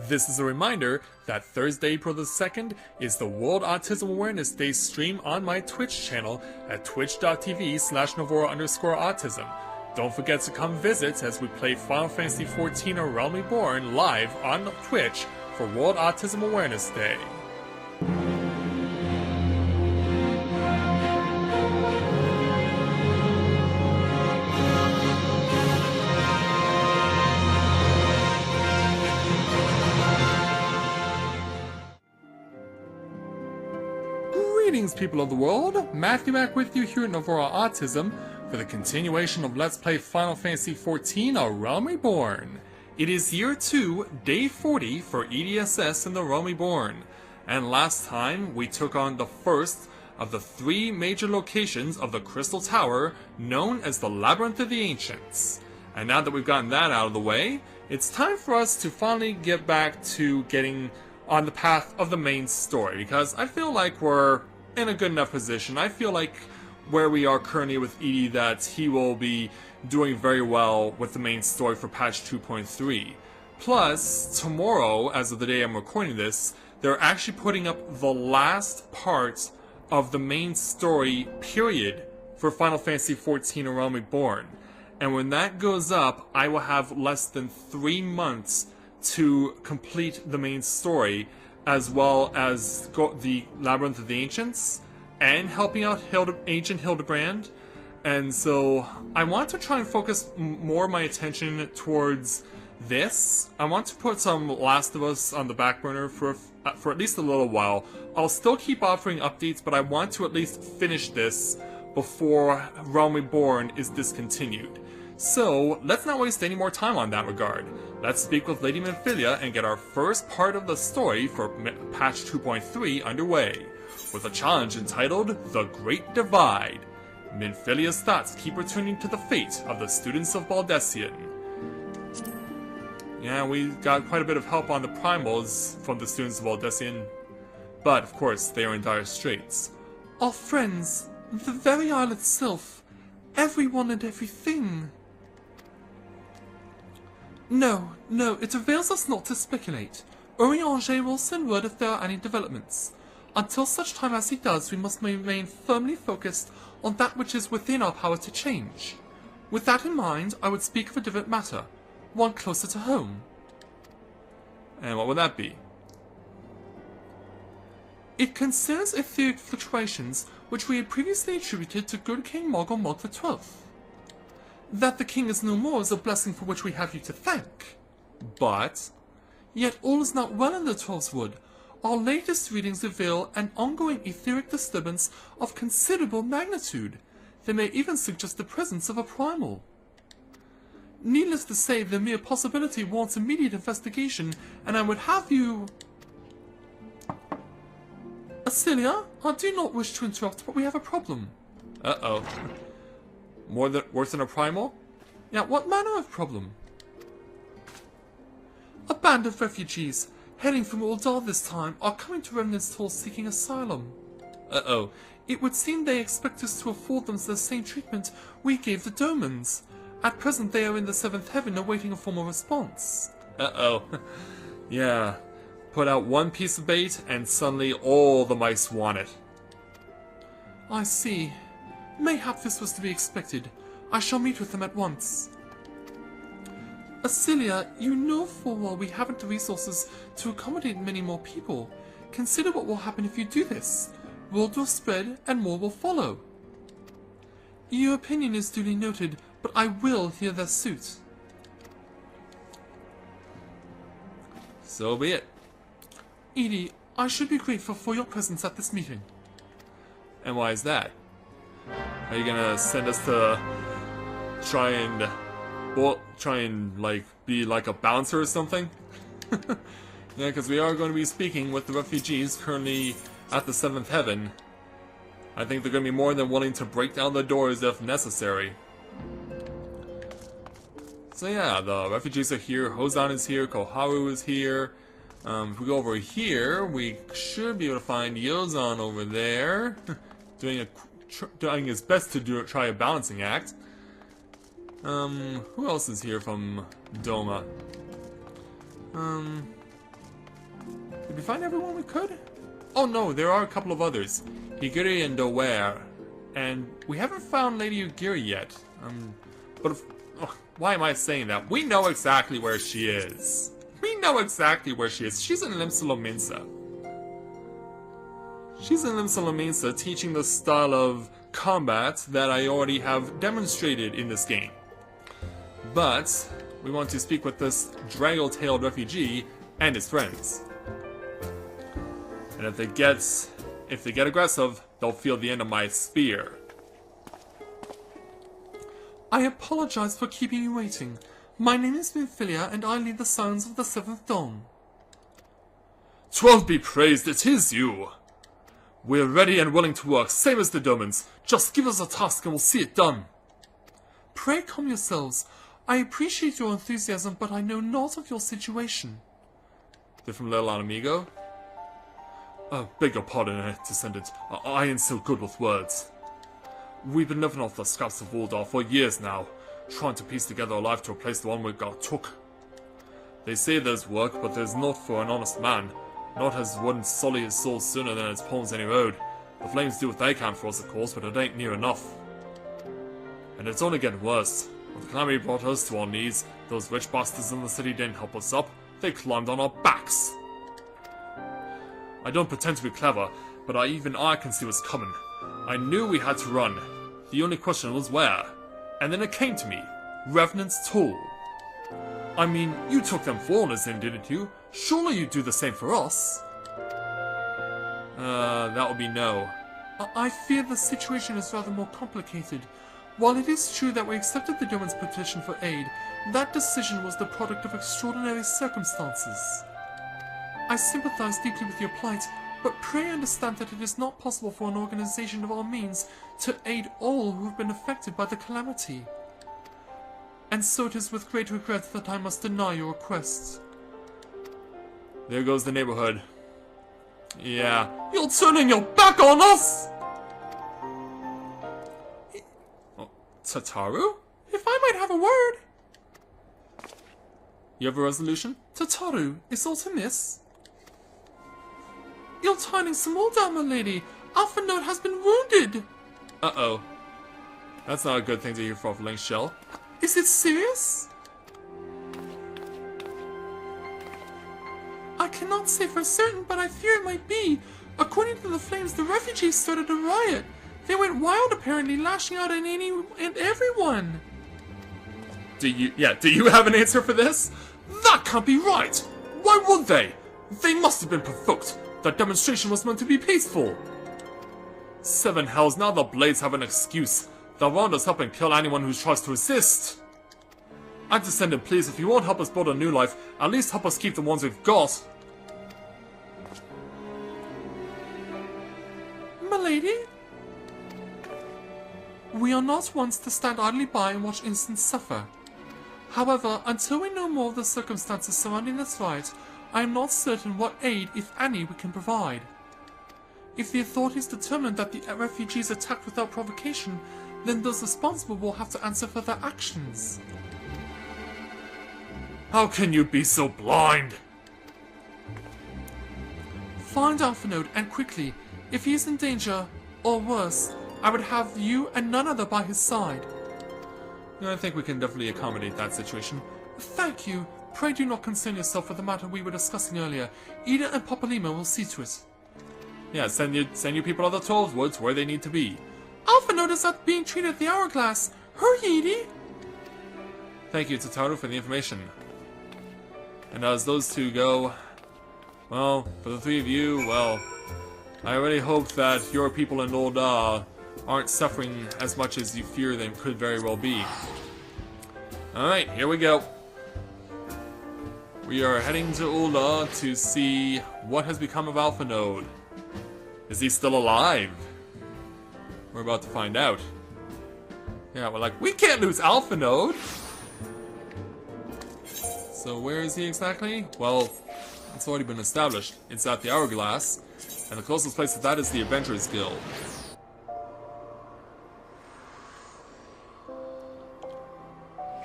This is a reminder that Thursday, April the 2nd is the World Autism Awareness Day stream on my Twitch channel at twitch.tv/Novora_autism. Don't forget to come visit as we play Final Fantasy XIV A Realm Reborn live on Twitch for World Autism Awareness Day. Greetings, people of the world! Matthew back with you here at Novora Autism for the continuation of Let's Play Final Fantasy XIV A Realm Reborn. It is year 2, day 40 for EDSS in the Realm Reborn, and last time we took on the first of the 3 major locations of the Crystal Tower known as the Labyrinth of the Ancients. And now that we've gotten that out of the way, it's time for us to finally get back to getting on the path of the main story, because I feel like we're in a good enough position. I feel like where we are currently with Edie that he will be doing very well with the main story for patch 2.3. Plus, tomorrow, as of the day I'm recording this, they're actually putting up the last part of the main story, period, for Final Fantasy XIV A Realm Reborn. And when that goes up, I will have less than 3 months to complete the main story, as well as the Labyrinth of the Ancients, and helping out Ancient Hildebrand. And so I want to try and focus more of my attention towards this. I want to put some Last of Us on the back burner for at least a little while. I'll still keep offering updates, but I want to at least finish this before Realm Reborn is discontinued. So, let's not waste any more time on that regard. Let's speak with Lady Minfilia and get our first part of the story for patch 2.3 underway, with a challenge entitled The Great Divide. Minfilia's thoughts keep returning to the fate of the students of Baldesion. Yeah, we got quite a bit of help on the primals from the students of Baldesion, but of course they are in dire straits. Our friends, the very isle itself, everyone and everything. No, it avails us not to speculate. Urianger will send word if there are any developments. Until such time as he does, we must remain firmly focused on that which is within our power to change. With that in mind, I would speak of a different matter, one closer to home. And what would that be? It concerns etheric fluctuations which we had previously attributed to good King Mog or Mog XII. That the king is no more is a blessing for which we have you to thank. But, yet all is not well in the Twelve's Wood. Our latest readings reveal an ongoing etheric disturbance of considerable magnitude. They may even suggest the presence of a primal. Needless to say, the mere possibility warrants immediate investigation, and I would have you... Acelia, I do not wish to interrupt, but we have a problem. Uh-oh. Worse than a primal? Yeah, what manner of problem? A band of refugees, heading from Ul'dah this time, are coming to Remnant's Hall seeking asylum. Uh-oh. It would seem they expect us to afford them the same treatment we gave the Domans. At present they are in the 7th heaven awaiting a formal response. Uh-oh. Yeah. Put out one piece of bait and suddenly all the mice want it. I see. Mayhap this was to be expected. I shall meet with them at once. Acelia, you know full well we haven't the resources to accommodate many more people. Consider what will happen if you do this. Word will spread and more will follow. Your opinion is duly noted, but I will hear their suit. So be it. Edie, I should be grateful for your presence at this meeting. And why is that? Are you gonna send us to try and like be like a bouncer or something? Yeah, because we are going to be speaking with the refugees currently at the 7th heaven. I think they're going to be more than willing to break down the doors if necessary. So yeah, the refugees are here, Hozan is here, Koharu is here. If we go over here, we should be able to find Yozan over there, doing his best to try a balancing act. Who else is here from Doma? Did we find everyone we could? Oh no, there are a couple of others. Higiri and Doware. And we haven't found Lady Ugiri yet. Why am I saying that? We know exactly where she is. We know exactly where she is. She's in Limsa. She's in Limsa teaching the style of combat that I already have demonstrated in this game. But we want to speak with this draggle-tailed refugee and his friends. And if they get aggressive, they'll feel the end of my spear. I apologize for keeping you waiting. My name is Minfilia, and I lead the Sons of the Seventh Dawn. 'Twill be praised, it is you! We're ready and willing to work, same as the Domans. Just give us a task and we'll see it done. Pray calm yourselves. I appreciate your enthusiasm, but I know not of your situation. They're from Little Amigo? Beg your pardon, descendant. I ain't so good with words. We've been living off the scraps of Ul'dah for years now, trying to piece together a life to replace the one we got took. They say there's work, but there's not for an honest man. Not as wouldn't sully his soul sooner than its palms any road. The flames do what they can for us, of course, but it ain't near enough. And it's only getting worse. When the calamity brought us to our knees, those rich bastards in the city didn't help us up. They climbed on our backs. I don't pretend to be clever, but even I can see what's coming. I knew we had to run. The only question was where. And then it came to me. Revenant's Toll. I mean, you took them foreigners in, didn't you? Surely you'd do the same for us. That would be no. I fear the situation is rather more complicated. While it is true that we accepted the Doman's petition for aid, that decision was the product of extraordinary circumstances. I sympathize deeply with your plight, but pray understand that it is not possible for an organization of our means to aid all who have been affected by the calamity. And so it is with great regret that I must deny your requests. There goes the neighborhood. Yeah. You're turning your back on us! Oh, Tataru? If I might have a word. You have a resolution? Tataru, is aught amiss? You're tidings some Ul'dah, my lady. Alpha Note has been wounded. Uh-oh. That's not a good thing to hear for a link shell. Is it serious? I cannot say for certain, but I fear it might be. According to the flames, the refugees started a riot. They went wild, apparently, lashing out at any and everyone. Do you have an answer for this? That can't be right! Why would they? They must have been provoked. That demonstration was meant to be peaceful. Seven hells, now the Blades have an excuse. They'll round us up and kill anyone who tries to resist. Descendant, please, if you won't help us build a new life, at least help us keep the ones we've got. Milady? We are not ones to stand idly by and watch innocents suffer. However, until we know more of the circumstances surrounding this riot, I am not certain what aid, if any, we can provide. If the authorities determine that the refugees attacked without provocation, then those responsible will have to answer for their actions. How can you be so blind? Find Alpha Node, and quickly. If he is in danger, or worse, I would have you and none other by his side. I think we can definitely accommodate that situation. Thank you. Pray do not concern yourself with the matter we were discussing earlier. Ida and Papalima will see to it. Yeah, send your people to the 12 Woods where they need to be. Alpha noticed that being treated at the Hourglass. Hurry, Edie! Thank you, Tataru, for the information. And as those two go, well, for the three of you, well, I really hope that your people in Ul'dah aren't suffering as much as you fear they could very well be. Alright, here we go. We are heading to Ul'dah to see what has become of Alpha Node. Is he still alive? We're about to find out. Yeah, we're like, we can't lose Alpha Node! So where is he exactly? Well, it's already been established. It's at the Hourglass, and the closest place to that is the Adventurers Guild.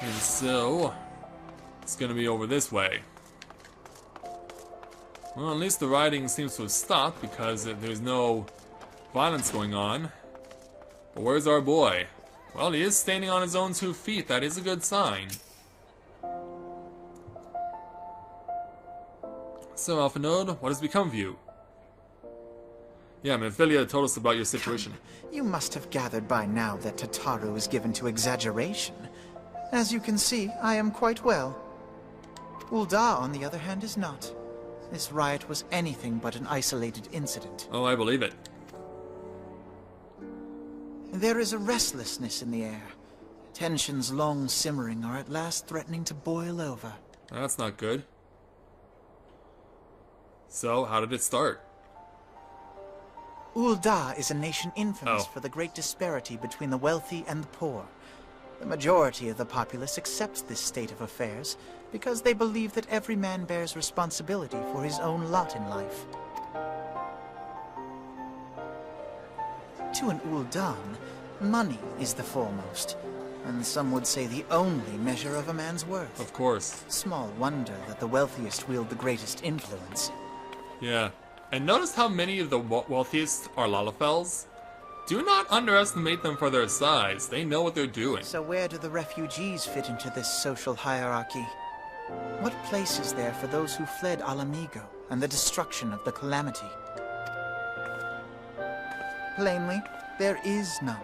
And so, it's gonna be over this way. Well, at least the rioting seems to have stopped because there's no violence going on. But where's our boy? Well, he is standing on his own 2 feet. That is a good sign. So, Alpha Node, what has become of you? Yeah, Memphilia told us about your situation. You must have gathered by now that Tataru is given to exaggeration. As you can see, I am quite well. Ul'dah, on the other hand, is not. This riot was anything but an isolated incident. Oh, I believe it. There is a restlessness in the air. Tensions long simmering are at last threatening to boil over. That's not good. So, how did it start? Ul'dah is a nation infamous for the great disparity between the wealthy and the poor. The majority of the populace accepts this state of affairs because they believe that every man bears responsibility for his own lot in life. To an Ul'dah, money is the foremost, and some would say the only measure of a man's worth. Of course. Small wonder that the wealthiest wield the greatest influence. Yeah. And notice how many of the wealthiest are Lalafels? Do not underestimate them for their size. They know what they're doing. So where do the refugees fit into this social hierarchy? What place is there for those who fled Alamigo and the destruction of the Calamity? Plainly, there is none.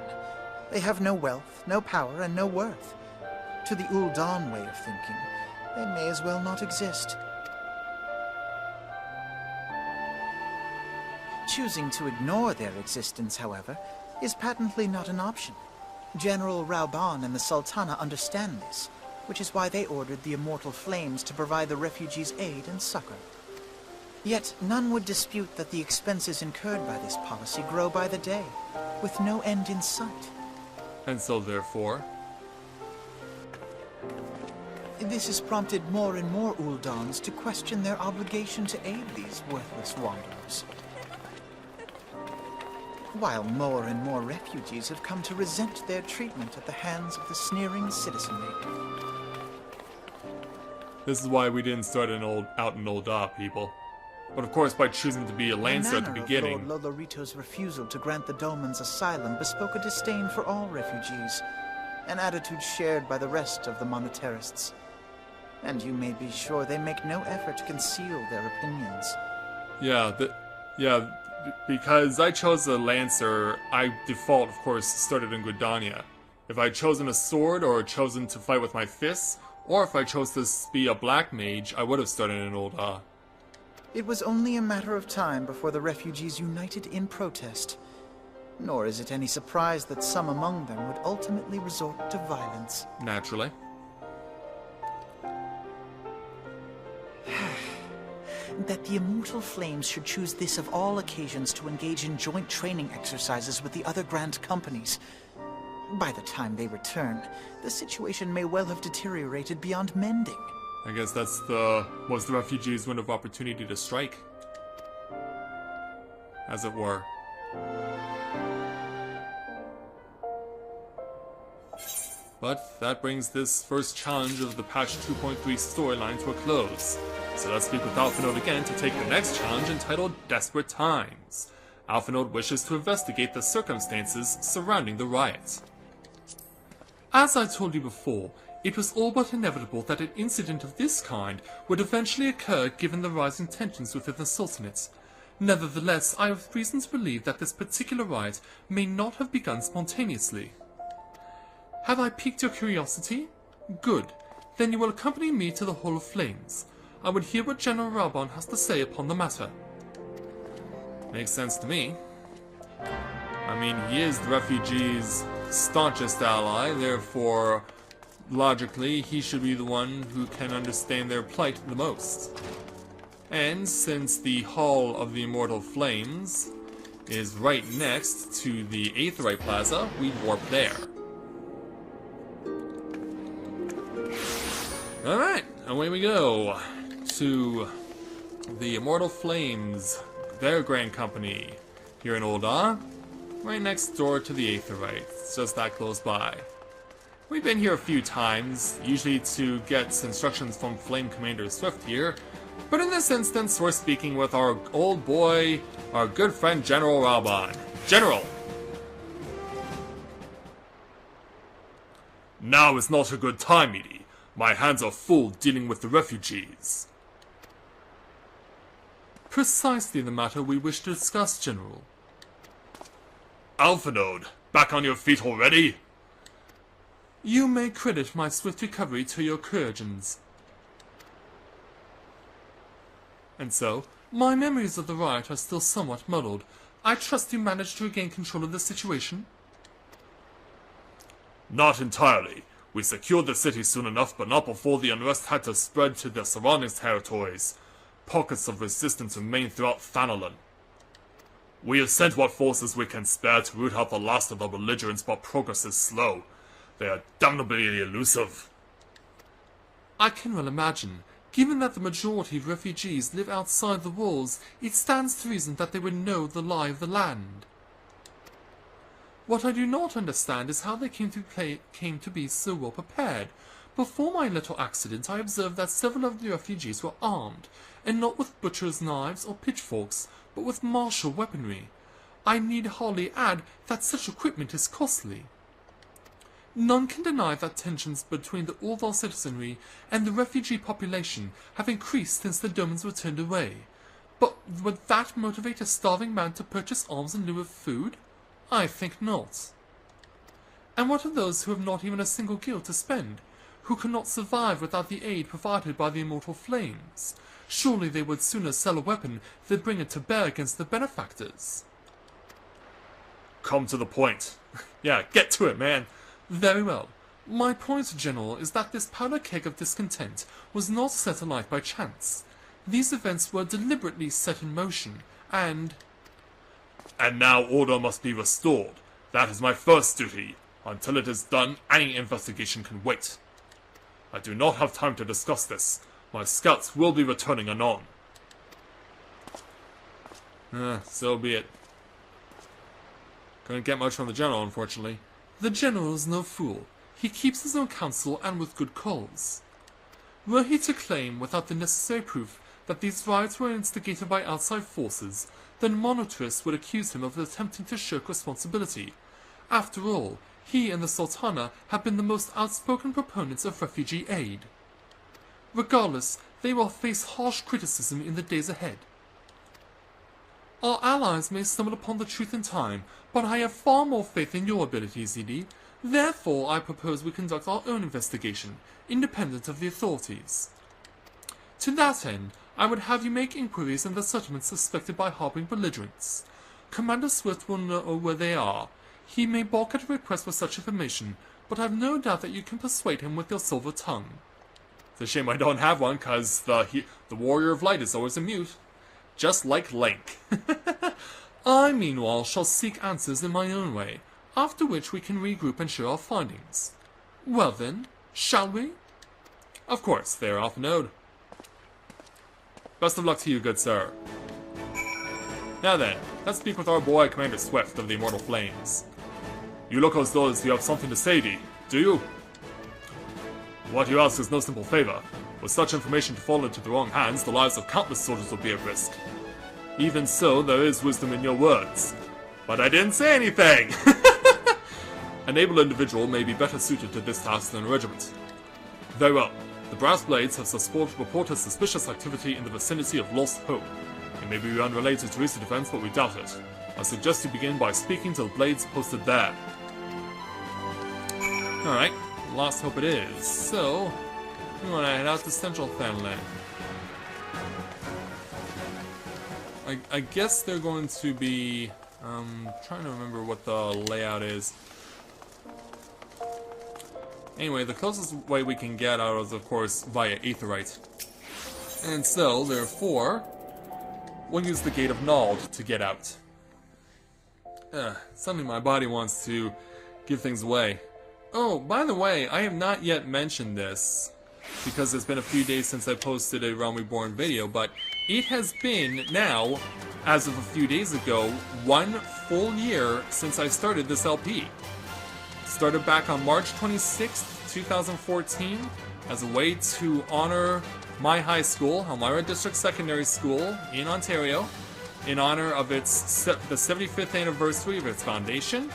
They have no wealth, no power, and no worth. To the Ul'dah way of thinking, they may as well not exist. Choosing to ignore their existence, however, is patently not an option. General Reborn and the Sultana understand this, which is why they ordered the Immortal Flames to provide the refugees aid and succor. Yet none would dispute that the expenses incurred by this policy grow by the day, with no end in sight. And so therefore... This has prompted more and more Ul'dahs to question their obligation to aid these worthless wanderers. While more and more refugees have come to resent their treatment at the hands of the sneering citizenry. This is why we didn't start out in Ul'dah, people. But of course, by choosing to be a Lancer at the beginning... The manner of Lord Lolorito's refusal to grant the Dolmens asylum bespoke a disdain for all refugees, an attitude shared by the rest of the monetarists. And you may be sure they make no effort to conceal their opinions. Because I chose a Lancer, I default, of course, started in Gridania. If I'd chosen a sword, or chosen to fight with my fists, or if I chose to be a black mage, I would have started in Ul'dah. It was only a matter of time before the refugees united in protest. Nor is it any surprise that some among them would ultimately resort to violence. Naturally. That the Immortal Flames should choose this of all occasions to engage in joint training exercises with the other Grand Companies. By the time they return, the situation may well have deteriorated beyond mending. I guess that's was the refugees' window of opportunity to strike. As it were. But that brings this first challenge of the patch 2.3 storyline to a close. So let's speak with Alpha Node again to take the next challenge entitled Desperate Times. Alpha Node wishes to investigate the circumstances surrounding the riot. As I told you before, it was all but inevitable that an incident of this kind would eventually occur given the rising tensions within the Sultanate. Nevertheless, I have reason to believe that this particular riot may not have begun spontaneously. Have I piqued your curiosity? Good. Then you will accompany me to the Hall of Flames. I would hear what General Reborn has to say upon the matter. Makes sense to me. I mean, he is the refugees' staunchest ally, therefore, logically, he should be the one who can understand their plight the most. And since the Hall of the Immortal Flames is right next to the Aetheryte Plaza, we warp there. Alright, away we go to the Immortal Flames, their Grand Company, here in Ul'dah, right next door to the Aetheryte. It's just that close by. We've been here a few times, usually to get instructions from Flame Commander Swift here, But in this instance, we're speaking with our old boy, our good friend General Reborn. General! Now is not a good time, Edie. My hands are full dealing with the refugees. Precisely the matter we wish to discuss, General. Alphanode, back on your feet already? You may credit my swift recovery to your couragins. And so, my memories of the riot are still somewhat muddled. I trust you managed to regain control of the situation? Not entirely. We secured the city soon enough, but not before the unrest had to spread to the surrounding territories. Pockets of resistance remain throughout Thanalan. We have sent what forces we can spare to root out the last of the belligerents, but progress is slow. They are damnably elusive. I can well imagine. Given that the majority of refugees live outside the walls, it stands to reason that they would know the lie of the land. What I do not understand is how they came to be so well prepared. Before my little accident, I observed that several of the refugees were armed, and not with butcher's knives or pitchforks, but with martial weaponry. I need hardly add that such equipment is costly. None can deny that tensions between the Ul'dah citizenry and the refugee population have increased since the Domans were turned away. But would that motivate a starving man to purchase arms in lieu of food? I think not. And what of those who have not even a single guild to spend, who cannot survive without the aid provided by the immortal flames? Surely they would sooner sell a weapon than bring it to bear against the benefactors. Come to the point. Yeah, get to it, man. Very well. My point, General, is that this powder keg of discontent was not set alight by chance. These events were deliberately set in motion, and now order must be restored. That is my first duty. Until it is done, any investigation can wait. I do not have time to discuss this. My scouts will be returning anon. So be it. Couldn't get much from the General, unfortunately. The General is no fool. He keeps his own counsel, and with good cause. Were he to claim, without the necessary proof, that these riots were instigated by outside forces, then monitorists would accuse him of attempting to shirk responsibility. After all, he and the Sultana have been the most outspoken proponents of refugee aid. Regardless, they will face harsh criticism in the days ahead. Our allies may stumble upon the truth in time, but I have far more faith in your abilities, Edie. Therefore, I propose we conduct our own investigation, independent of the authorities. To that end, I would have you make inquiries in the settlements suspected by harboring belligerents. Commander Swift will know where they are. He may balk at a request for such information, but I have no doubt that you can persuade him with your silver tongue. It's a shame I don't have one, cause the Warrior of Light is always a mute. Just like Link. I, meanwhile, shall seek answers in my own way, after which we can regroup and share our findings. Well then, shall we? Of course, they are off node. Best of luck to you, good sir. Now then, let's speak with our boy Commander Swift of the Immortal Flames. You look as though you have something to say, Dee, do you? What you ask is no simple favor. With such information to fall into the wrong hands, the lives of countless soldiers will be at risk. Even so, there is wisdom in your words. But I didn't say anything! An able individual may be better suited to this task than a regiment. Very well. The Brass Blades have reported suspicious activity in the vicinity of Lost Hope. It may be unrelated to recent events, but we doubt it. I suggest you begin by speaking to the Blades posted there. Alright, Lost Hope it is. So, we want to head out to Central Thanalan. I guess they're going to be... trying to remember what the layout is. Anyway, the closest way we can get out is, of course, via Aetherite. And so, therefore, we'll use the Gate of Nald to get out. Suddenly my body wants to give things away. Oh, by the way, I have not yet mentioned this, because it's been a few days since I posted a Realm Reborn video, but it has been now, as of a few days ago, 1 full year since I started this LP. Started back on March 26th, 2014, as a way to honor my high school, Elmira District Secondary School in Ontario, in honor of the 75th anniversary of its foundation.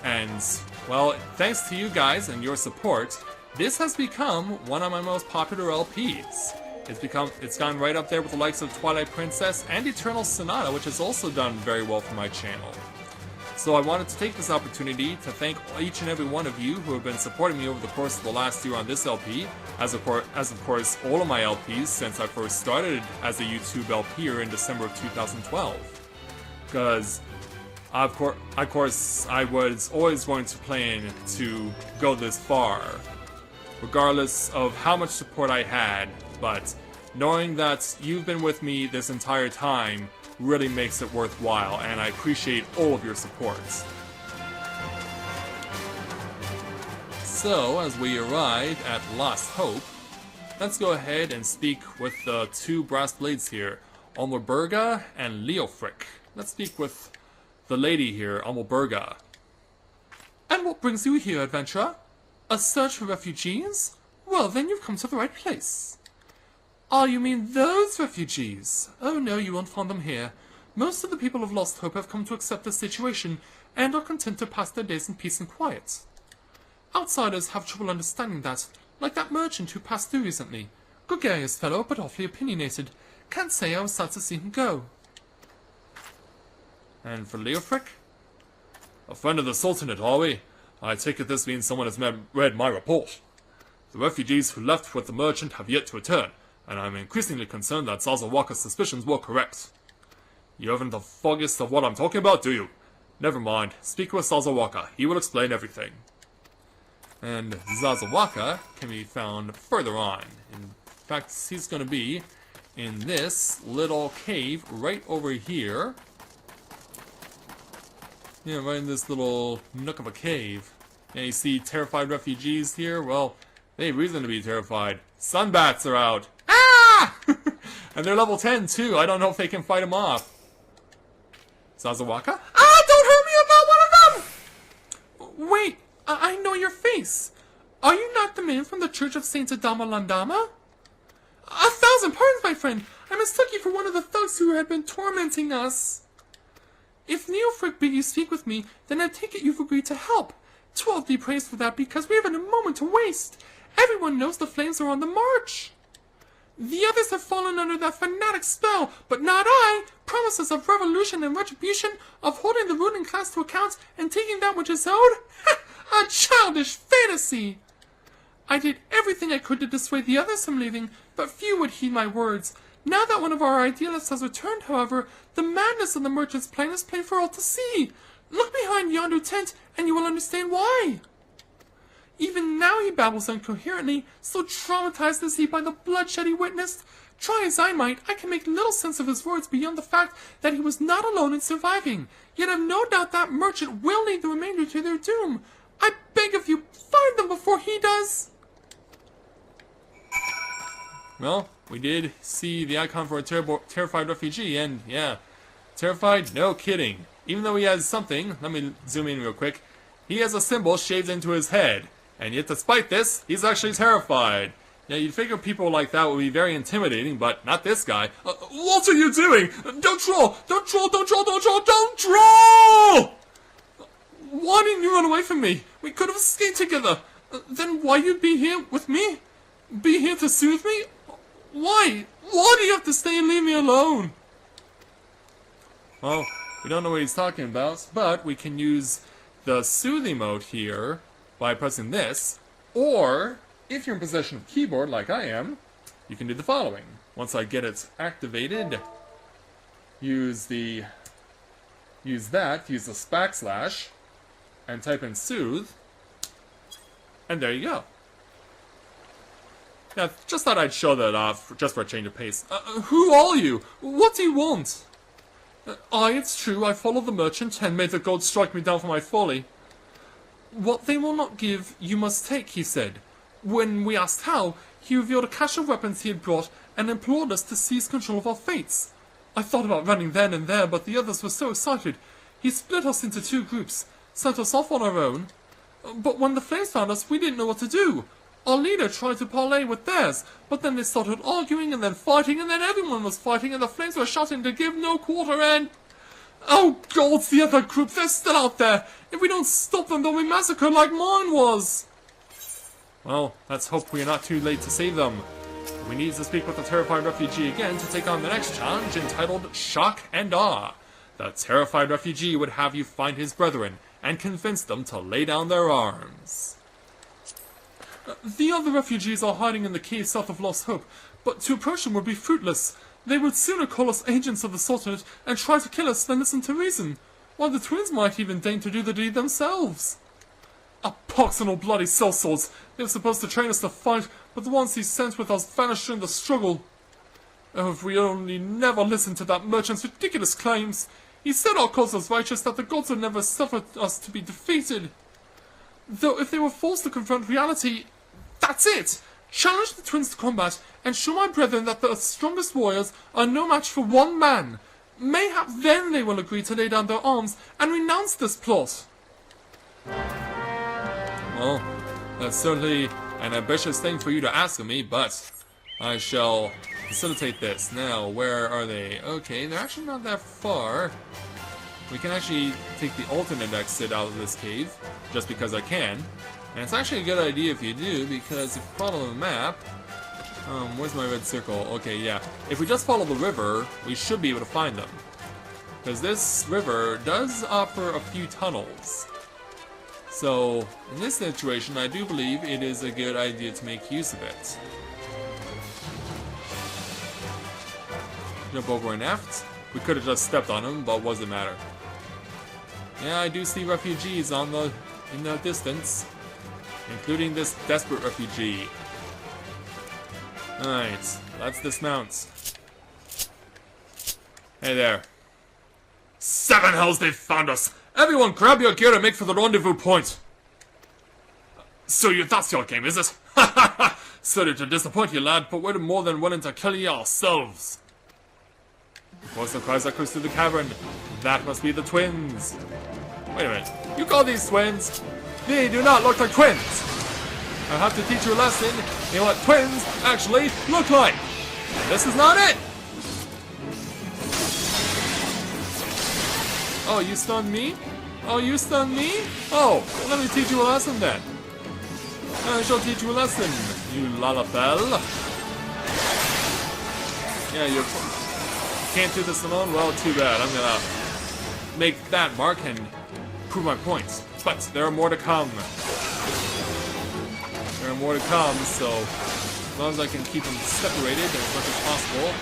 And, well, thanks to you guys and your support, this has become one of my most popular LPs. It's gone right up there with the likes of Twilight Princess and Eternal Sonata, which has also done very well for my channel. So I wanted to take this opportunity to thank each and every one of you who have been supporting me over the course of the last year on this LP, as of course all of my LPs since I first started as a YouTube LPer in December of 2012. Because, of course, I was always going to plan to go this far, regardless of how much support I had, but knowing that you've been with me this entire time really makes it worthwhile, and I appreciate all of your support. So, as we arrive at Lost Hope, let's go ahead and speak with the two brass blades here, Ul'dah and Leofric. Let's speak with the lady here, Ul'dah. And what brings you here, adventurer? A search for refugees? Well, then you've come to the right place. Ah, you mean those refugees? Oh no, you won't find them here. Most of the people of Lost Hope have come to accept the situation, and are content to pass their days in peace and quiet. Outsiders have trouble understanding that, like that merchant who passed through recently. Gregarious fellow, but awfully opinionated. Can't say I was sad to see him go. And for Leofric? A friend of the Sultanate, are we? I take it this means someone has read my report. The refugees who left with the merchant have yet to return, and I'm increasingly concerned that Sazawaka's suspicions were correct. You haven't the foggiest of what I'm talking about, do you? Never mind. Speak with Sazawaka. He will explain everything. And Sazawaka can be found further on. In fact, he's going to be in this little cave right over here. Yeah, right in this little nook of a cave. Yeah, you see terrified refugees here? Well, they have reason to be terrified. Sunbats are out. Ah! And they're level 10 too. I don't know if they can fight them off. Sazawaka? Ah! Don't hurt me! I'm not one of them! Wait, I know your face. Are you not the man from the Church of Saint Adama Landama? 1,000 pardons, my friend. I mistook you for one of the thugs who had been tormenting us. If Leofric bid you speak with me, then I take it you've agreed to help. 12 be praised for that, because we haven't a moment to waste. Everyone knows the flames are on the march. The others have fallen under that fanatic spell, but not I. Promises of revolution and retribution, of holding the ruling class to account and taking that which is owed? A childish fantasy! I did everything I could to dissuade the others from leaving, but few would heed my words. Now that one of our idealists has returned, however, the madness of the merchant's plan is plain for all to see. Look behind yonder tent, and you will understand why. Even now he babbles incoherently, so traumatized is he by the bloodshed he witnessed. Try as I might, I can make little sense of his words beyond the fact that he was not alone in surviving. Yet I've no doubt that merchant will lead the remainder to their doom. I beg of you, find them before he does. Well, we did see the icon for a terrified refugee, and yeah, terrified? No kidding. Even though he has something, let me zoom in real quick, he has a symbol shaved into his head. And yet despite this, he's actually terrified. Now you'd figure people like that would be very intimidating, but not this guy. What are you doing? Don't troll! Don't troll! Don't troll! Don't troll! Don't troll! Why didn't you run away from me? We could have escaped together. Then why you'd be here with me? Be here to soothe me? Why? Why do you have to stay and leave me alone? Well, we don't know what he's talking about, but we can use the soothing mode here by pressing this, or if you're in possession of a keyboard like I am, you can do the following. Once I get it activated, use the backslash, and type in soothe, and there you go. Now, just thought I'd show that off, just for a change of pace. Who are you? What do you want? It's true, I followed the merchant, and made the gods strike me down for my folly. What they will not give, you must take, he said. When we asked how, he revealed a cache of weapons he had brought, and implored us to seize control of our fates. I thought about running then and there, but the others were so excited. He split us into 2 groups, sent us off on our own. But when the flames found us, we didn't know what to do. Our leader tried to parley with theirs, but then they started arguing and then fighting, and then everyone was fighting, and the flames were shouting to give no quarter, and... Oh God, the other group, they're still out there! If we don't stop them, they'll be massacred like mine was! Well, let's hope we are not too late to save them. We need to speak with the terrified refugee again to take on the next challenge, entitled Shock and Awe. The terrified refugee would have you find his brethren and convince them to lay down their arms. The other refugees are hiding in the cave south of Lost Hope, but to approach them would be fruitless. They would sooner call us agents of the Sultanate and try to kill us than listen to reason, while the twins might even deign to do the deed themselves. A pox and all bloody sellswords! They were supposed to train us to fight, but the ones he sent with us vanished during the struggle. Oh, if we only never listened to that merchant's ridiculous claims! He said our cause was righteous, that the gods would never suffer us to be defeated. Though if they were forced to confront reality, that's it! Challenge the twins to combat, and show my brethren that the strongest warriors are no match for one man. Mayhap then they will agree to lay down their arms and renounce this plot. Well, that's certainly an ambitious thing for you to ask of me, but I shall facilitate this. Now, where are they? Okay, they're actually not that far. We can actually take the alternate exit out of this cave, just because I can. And it's actually a good idea if you do, because if you follow the map... where's my red circle? Okay, yeah. If we just follow the river, we should be able to find them. Because this river does offer a few tunnels. So, in this situation, I do believe it is a good idea to make use of it. Jump over and aft. We could have just stepped on him, but what does it matter? Yeah, I do see refugees in the distance. Including this desperate refugee. Alright, let's dismount. Hey there. 7 hells, they've found us! Everyone grab your gear and make for the rendezvous point! So that's your game, is it? Ha ha ha! Sorry to disappoint you, lad, but we're more than willing to kill you ourselves. The voice of cries echoes through the cavern. That must be the twins. Wait a minute, you call these twins? They do not look like twins! I'll have to teach you a lesson in what twins actually look like! This is not it! Oh, you stunned me? Oh, you stunned me? Oh, well, let me teach you a lesson then. I shall teach you a lesson, you lalafell. Yeah, you can't do this alone? Well, too bad. I'm gonna make that mark and prove my points. But there are more to come. There are more to come, so as long as I can keep them separated as much as possible.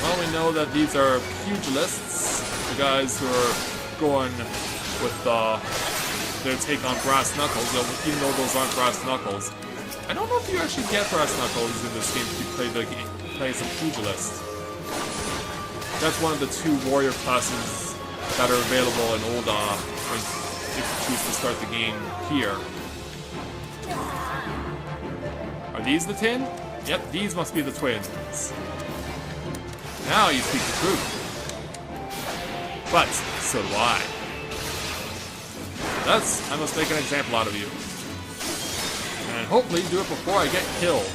Well, we know that these are pugilists, the guys who are going with their take on brass knuckles, even though those aren't brass knuckles. I don't know if you actually get brass knuckles in this game if you play some pugilists. That's one of the 2 warrior classes that are available in Ul'dah if you choose to start the game here. Are these the 10? Yep, these must be the twins. Now you speak the truth. But, so do I. Thus, I must make an example out of you. And hopefully do it before I get killed.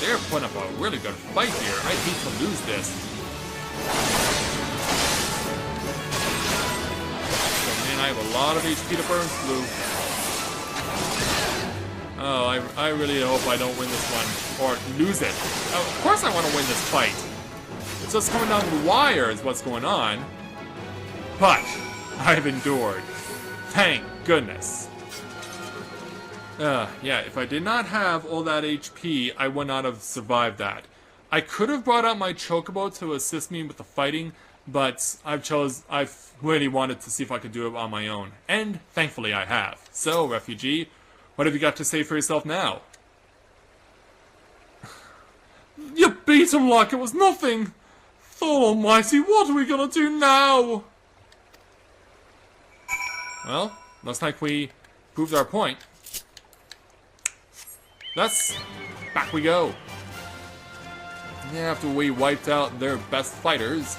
They're putting up a really good fight here. I hate to lose this. So, man, I have a lot of HP to burn through. Oh, I really hope I don't win this one. Or lose it. Of course I want to win this fight. It's just coming down to the wire is what's going on. But, I've endured. Thank goodness. Yeah, if I did not have all that HP, I would not have survived that. I could have brought out my chocobo to assist me with the fighting, but I've really wanted to see if I could do it on my own. And, thankfully, I have. So, refugee, what have you got to say for yourself now? You beat him like it was nothing! Oh, almighty, what are we gonna do now? Well, looks like we proved our point. Thus, back we go. After we wiped out their best fighters,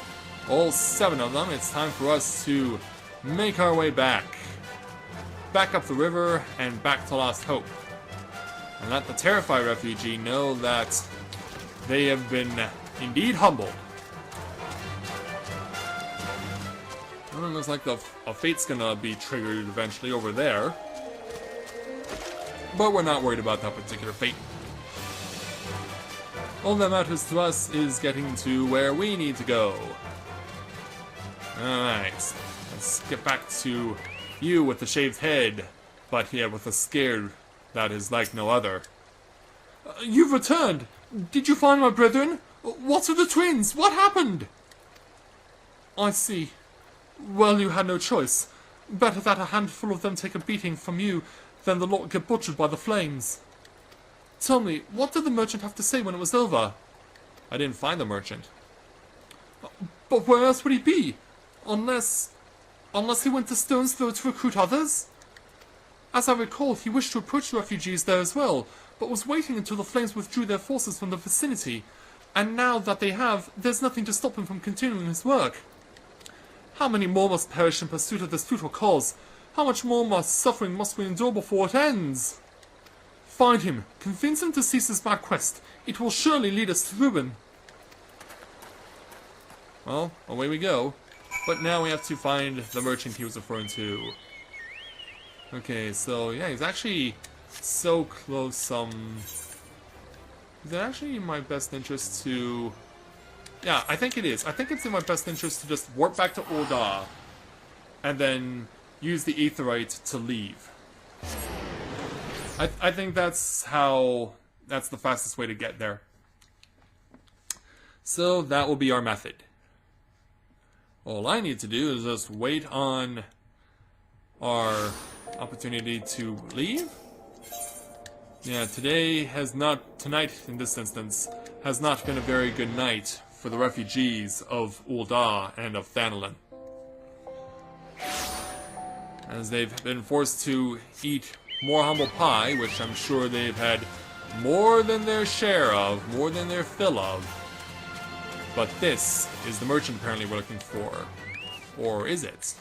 all 7 of them, it's time for us to make our way back. back up the river and back to Lost Hope. And let the terrified refugee know that they have been indeed humbled. Well, it looks like a fate's gonna be triggered eventually over there. But we're not worried about that particular fate. All that matters to us is getting to where we need to go. Alright, let's get back to you with the shaved head, but yeah, with a scare that is like no other. You've returned! Did you find my brethren? What of the twins? What happened? I see. Well, you had no choice. Better that a handful of them take a beating from you than the lot get butchered by the flames. Tell me, what did the merchant have to say when it was over? I didn't find the merchant. But where else would he be? Unless he went to Stone's Throw to recruit others? As I recall, he wished to approach the refugees there as well, but was waiting until the flames withdrew their forces from the vicinity. And now that they have, there's nothing to stop him from continuing his work. How many more must perish in pursuit of this futile cause? How much more suffering must we endure before it ends? Find him. Convince him to cease his mad quest. It will surely lead us to ruin. Well, away we go. But now we have to find the merchant he was referring to. Okay, so yeah, he's actually so close. Is it actually in my best interest to... Yeah, I think it is. I think it's in my best interest to just warp back to Ul'dah and then use the aetherite to leave. I think that's the fastest way to get there. So that will be our method. All I need to do is just wait on our opportunity to leave. Yeah, tonight in this instance, has not been a very good night for the refugees of Ul'dah and of Thanalin, as they've been forced to eat more humble pie, which I'm sure they've had more than their share of, more than their fill of. But this is the merchant apparently we're looking for. Or is it?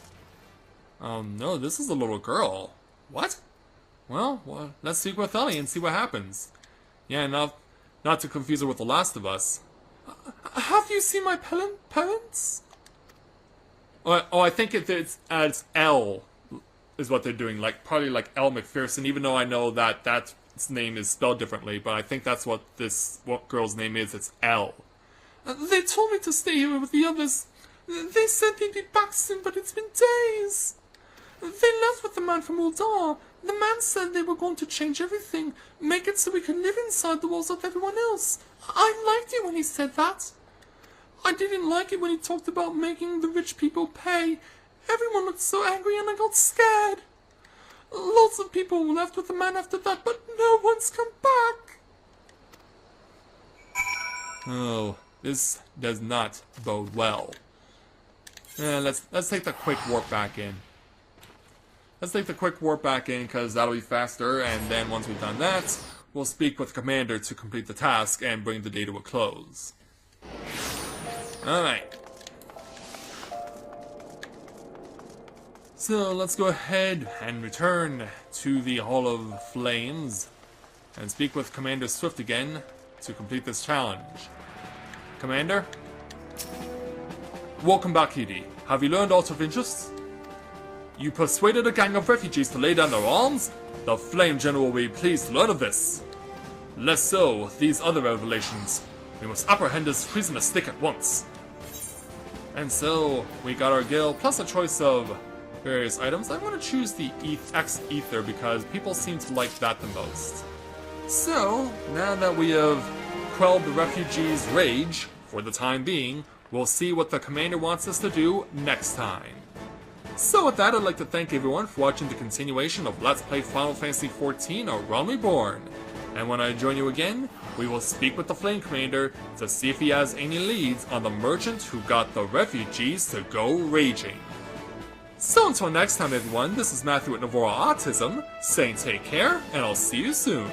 No, this is a little girl. What? Well, let's speak with Ellie and see what happens. Yeah, not to confuse her with The Last of Us. Have you seen my parents? Oh, I think it's Elle is what they're doing, probably like Elle McPherson, even though I know that that's name is spelled differently, but I think that's what girl's name is. It's Elle. They told me to stay here with the others. They said they'd be back soon, but it's been days. They left with the man from Ul'dah. The man said they were going to change everything, make it so we could live inside the walls of everyone else. I liked it when he said that. I didn't like it when he talked about making the rich people pay. Everyone looked so angry and I got scared. Lots of people left with the man after that, but no one's come back. Oh, this does not bode well. Let's take the quick warp back in. Let's take the quick warp back in, because that'll be faster, and then once we've done that, we'll speak with the commander to complete the task and bring the day to a close. Alright. So let's go ahead and return to the Hall of Flames and speak with Commander Swift again to complete this challenge. Commander? Welcome back, Edie. Have you learned aught of interest? You persuaded a gang of refugees to lay down their arms? The Flame General will be pleased to learn of this. Less so, these other revelations. We must apprehend this treasonous stick at once. And so, we got our guild, plus a choice of various items. I'm going to choose the X-Ether because people seem to like that the most. So, now that we have quelled the refugees' rage, for the time being, we'll see what the commander wants us to do next time. So with that, I'd like to thank everyone for watching the continuation of Let's Play Final Fantasy XIV, A Realm Reborn. And when I join you again, we will speak with the Flame Commander to see if he has any leads on the merchant who got the refugees to go raging. So until next time everyone, this is Matthew at Navora Autism, saying take care, and I'll see you soon.